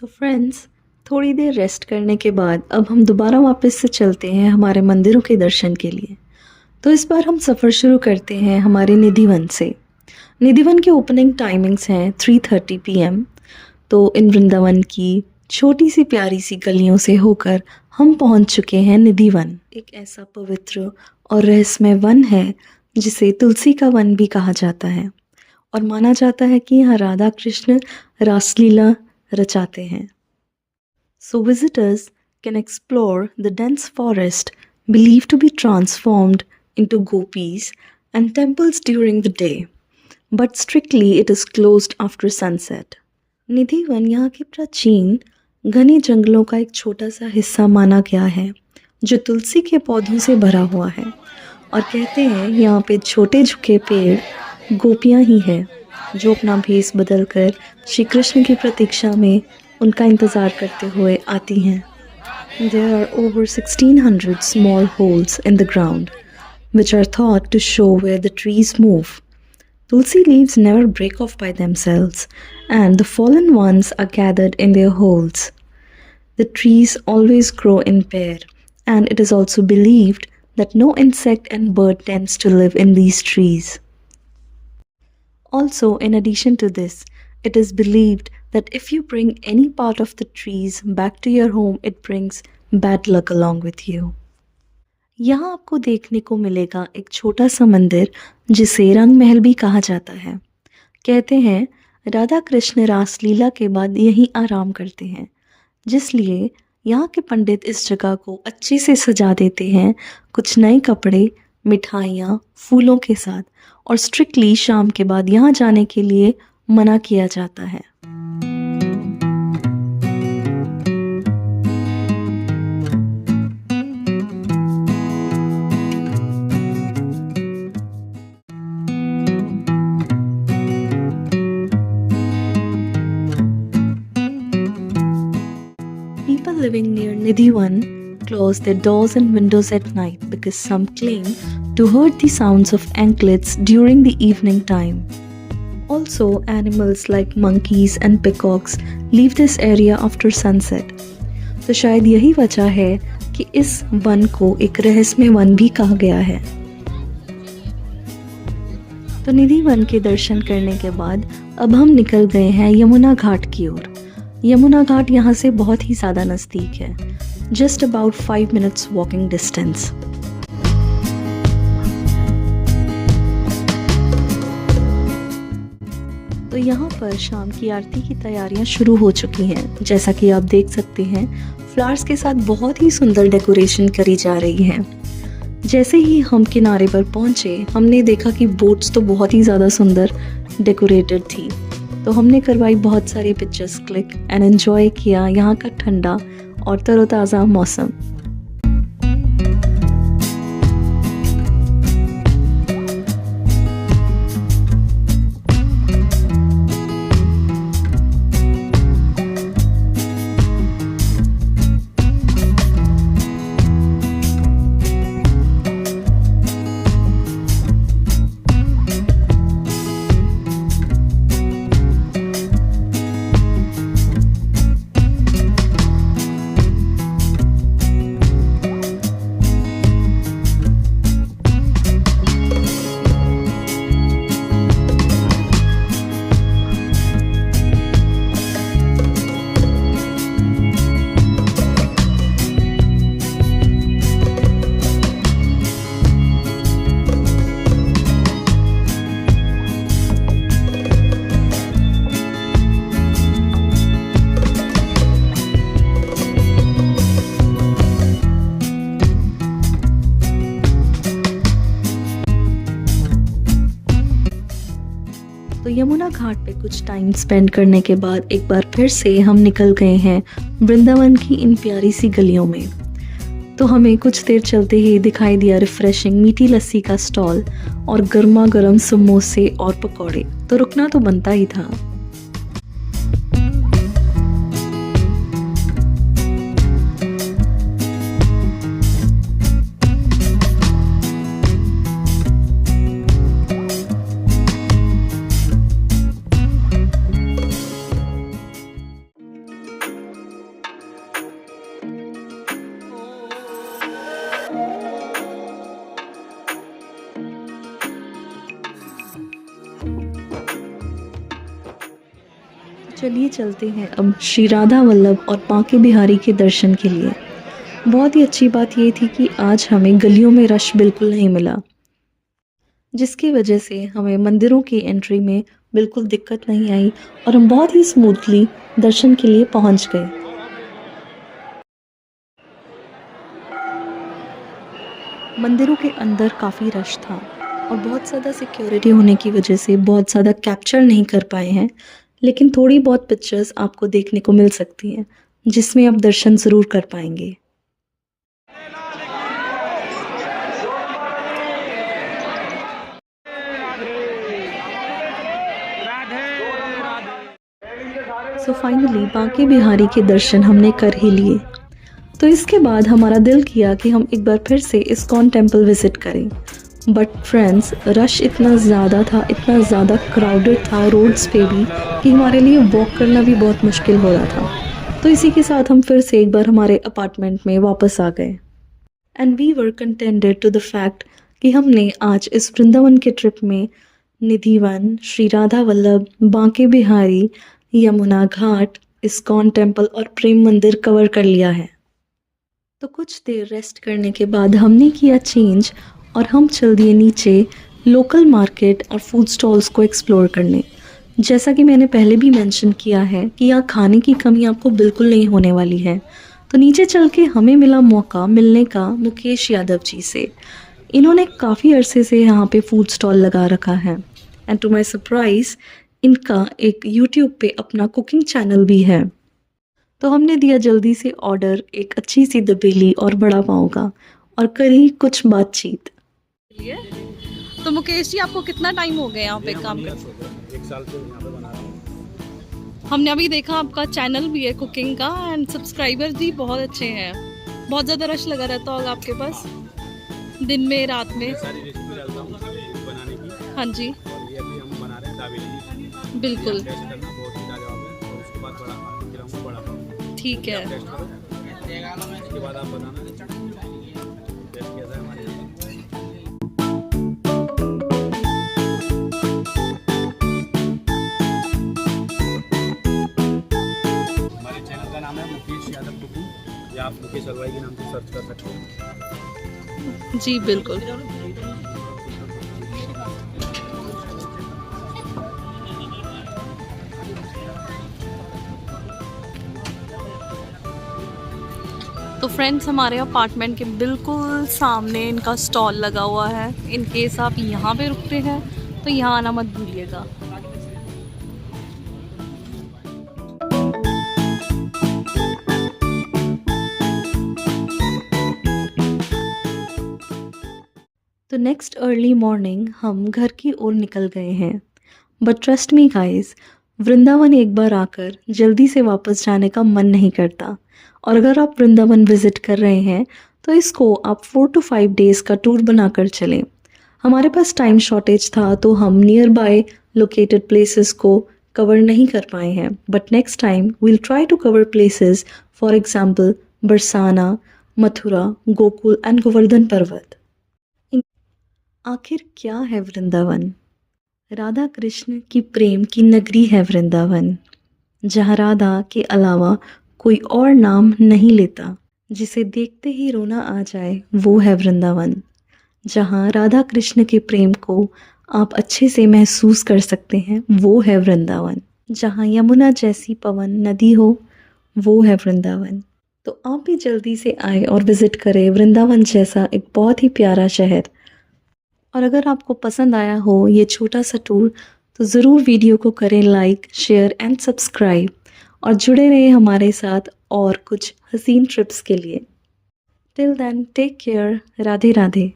So friends, थोड़ी देर rest करने के बाद अब हम दोबारा वापस से चलते हैं हमारे मंदिरों के दर्शन के लिए। तो इस बार हम सफ़र शुरू करते हैं हमारे निधिवन से। निधिवन के ओपनिंग टाइमिंग्स हैं 3:30 PM। तो इन वृंदावन की छोटी सी प्यारी सी गलियों से होकर हम पहुंच चुके हैं निधिवन। एक ऐसा पवित्र और रहस्यमय वन है जिसे तुलसी का वन भी कहा जाता है और माना जाता है कि यहाँ राधा कृष्ण रासलीला रचाते हैं। So visitors can explore the dense forest believed to be transformed into gopis and temples during the day, but strictly it is closed after sunset. Nidhi one यहाँ के प्राचीन घने जंगलों का एक छोटा सा हिस्सा माना गया है जो तुलसी के पौधों से भरा हुआ है और कहते हैं यहाँ पे छोटे झुके पेड़ गोपियाँ ही हैं जो अपना भेष बदलकर श्री कृष्ण की प्रतीक्षा में उनका इंतज़ार करते हुए आती हैं। There are over 1600 small holes in the ground, which are thought to show where the trees move. Tulsi leaves never break off by themselves, and the fallen ones are gathered in their holes. The trees always grow in pair, and it is also believed that no insect and bird tends to live in these trees. Also, in addition to this, it is believed that if you bring any part of the trees back to your home, it brings bad luck along with you. यहाँ आपको देखने को मिलेगा एक छोटा सा मंदिर जिसे रंग महल भी कहा जाता है। कहते हैं राधा कृष्ण रासलीला के बाद यहीं आराम करते हैं, जिसलिए यहाँ के पंडित इस जगह को अच्छे से सजा देते हैं कुछ नए कपड़े, मिठाइयाँ, फूलों के साथ, और स्ट्रिक्टली शाम के बाद यहाँ जाने के लिए मना किया जाता है। People living near Nidhivan close their doors and windows at night because some claim to hear the sounds of anklets during the evening time. Also, animals like monkeys and peacocks leave this area after sunset. तो शायद यही वजह है कि इस one को एक रहस्यमय वन भी कहा गया है। तो निधि वन के दर्शन करने के बाद अब हम निकल गए हैं यमुना घाट की ओर। यमुना घाट यहाँ से बहुत ही ज़्यादा नज़दीक है, just about 5 minutes walking distance. तो यहाँ पर शाम की आरती की तैयारियाँ शुरू हो चुकी हैं। जैसा कि आप देख सकते हैं, फ्लावर्स के साथ बहुत ही सुंदर डेकोरेशन करी जा रही है। जैसे ही हम किनारे पर पहुँचे, हमने देखा कि बोट्स तो बहुत ही ज़्यादा सुंदर डेकोरेटेड थी। तो हमने करवाई बहुत सारी पिक्चर्स क्लिक एंड एंजॉय किया यहाँ का ठंडा और तरोताज़ा मौसम। तो यमुना घाट पे कुछ टाइम स्पेंड करने के बाद एक बार फिर से हम निकल गए हैं वृंदावन की इन प्यारी सी गलियों में। तो हमें कुछ देर चलते ही दिखाई दिया रिफ्रेशिंग मीठी लस्सी का स्टॉल और गर्मा गर्म समोसे और पकौड़े। तो रुकना तो बनता ही था। चलिए चलते हैं अब श्री राधा वल्लभ और बांके बिहारी के दर्शन के लिए। बहुत ही अच्छी बात ये थी कि आज हमें गलियों में रश बिल्कुल नहीं मिला, जिसकी वजह से हमें मंदिरों की एंट्री में बिल्कुल दिक्कत नहीं आई और हम बहुत ही स्मूथली दर्शन के लिए पहुंच गए। मंदिरों के अंदर काफ़ी रश था और बहुत ज़्यादा सिक्योरिटी होने की वजह से बहुत ज़्यादा कैप्चर नहीं कर पाए हैं, लेकिन थोड़ी बहुत पिक्चर्स आपको देखने को मिल सकती हैं जिसमें आप दर्शन ज़रूर कर पाएंगे। सो फाइनली बांके बिहारी के दर्शन हमने कर ही लिए। तो इसके बाद हमारा दिल किया कि हम एक बार फिर से इस्कॉन टेम्पल विज़िट करें, बट फ्रेंड्स रश इतना ज़्यादा था, इतना ज़्यादा क्राउडेड था रोड्स पे भी कि हमारे लिए वॉक करना भी बहुत मुश्किल हो रहा था। तो इसी के साथ हम फिर से एक बार हमारे अपार्टमेंट में वापस आ गए and we were contented to the fact कि हमने आज इस वृंदावन के ट्रिप में निधिवन, श्री राधा वल्लभ, बांके बिहारी, यमुना घाट, इस्कॉन टेम्पल और प्रेम मंदिर कवर कर लिया है। तो कुछ देर रेस्ट करने के बाद हमने किया चेंज और हम चल दिए नीचे लोकल मार्केट और फूड स्टॉल्स को एक्सप्लोर करने। जैसा कि मैंने पहले भी मेंशन किया है कि यहाँ खाने की कमी आपको बिल्कुल नहीं होने वाली है। तो नीचे चल के हमें मिला मौका मिलने का मुकेश यादव जी से। इन्होंने काफ़ी अरसे से यहाँ पे फूड स्टॉल लगा रखा है एंड टू माई सरप्राइज़ इनका एक यूट्यूब पे अपना कुकिंग चैनल भी है। तो हमने दिया जल्दी से ऑर्डर एक अच्छी सी दबेली और बड़ा पाव का और करी कुछ बातचीत। तो मुकेश जी आपको कितना टाइम हो गया यहाँ पे काम करते? 1 साल से यहाँ पे बना रहा हूँ। हमने अभी देखा आपका चैनल भी है कुकिंग का एंड सब्सक्राइबर्स भी बहुत अच्छे हैं। बहुत ज़्यादा रश लगा रहता होगा आपके पास दिन में रात में? सारी रेसिपी डालता हूँ बनाने की। हाँ जी, और ये अभी हम बना रहे हैं दाबेली। बिल्कुल टेस्ट करना बहुत ही लाजवाब है और उसके बाद खिलाऊंगा बड़ा पाव। ठीक है। टेस्ट करो, उसके बाद आप बताना टेस्ट कैसा है हमारे यहाँ। हमारे चैनल का नाम है मुकेश यादव कुकिंग, या आप मुकेश हलवाई के नाम से सर्च कर सकते हैं। जी बिल्कुल। तो फ्रेंड्स हमारे अपार्टमेंट के बिल्कुल सामने इनका स्टॉल लगा हुआ है। इन केस आप यहाँ पे रुकते हैं तो यहाँ आना मत भूलिएगा। तो नेक्स्ट अर्ली मॉर्निंग हम घर की ओर निकल गए हैं, but trust me guys, Vrindavan एक बार आकर जल्दी से वापस जाने का मन नहीं करता। और अगर आप वृंदावन विज़िट कर रहे हैं तो इसको आप 4 to 5 डेज़ का टूर बनाकर चलें। हमारे पास टाइम शॉर्टेज था तो हम नियर बाय लोकेटेड प्लेसेस को कवर नहीं कर पाए हैं, but next time we'll try to cover places, for example Barsana, Mathura, Gokul and Govardhan Parvat. आखिर क्या है वृंदावन? राधा कृष्ण की प्रेम की नगरी है वृंदावन, जहाँ राधा के अलावा कोई और नाम नहीं लेता। जिसे देखते ही रोना आ जाए वो है वृंदावन, जहाँ राधा कृष्ण के प्रेम को आप अच्छे से महसूस कर सकते हैं वो है वृंदावन। जहाँ यमुना जैसी पवन नदी हो वो है वृंदावन। तो आप भी जल्दी से आए और विज़िट करें वृंदावन जैसा एक बहुत ही प्यारा शहर। और अगर आपको पसंद आया हो ये छोटा सा टूर तो ज़रूर वीडियो को करें लाइक, शेयर एंड सब्सक्राइब और जुड़े रहें हमारे साथ और कुछ हसीन ट्रिप्स के लिए। Till then take care. Radhe Radhe.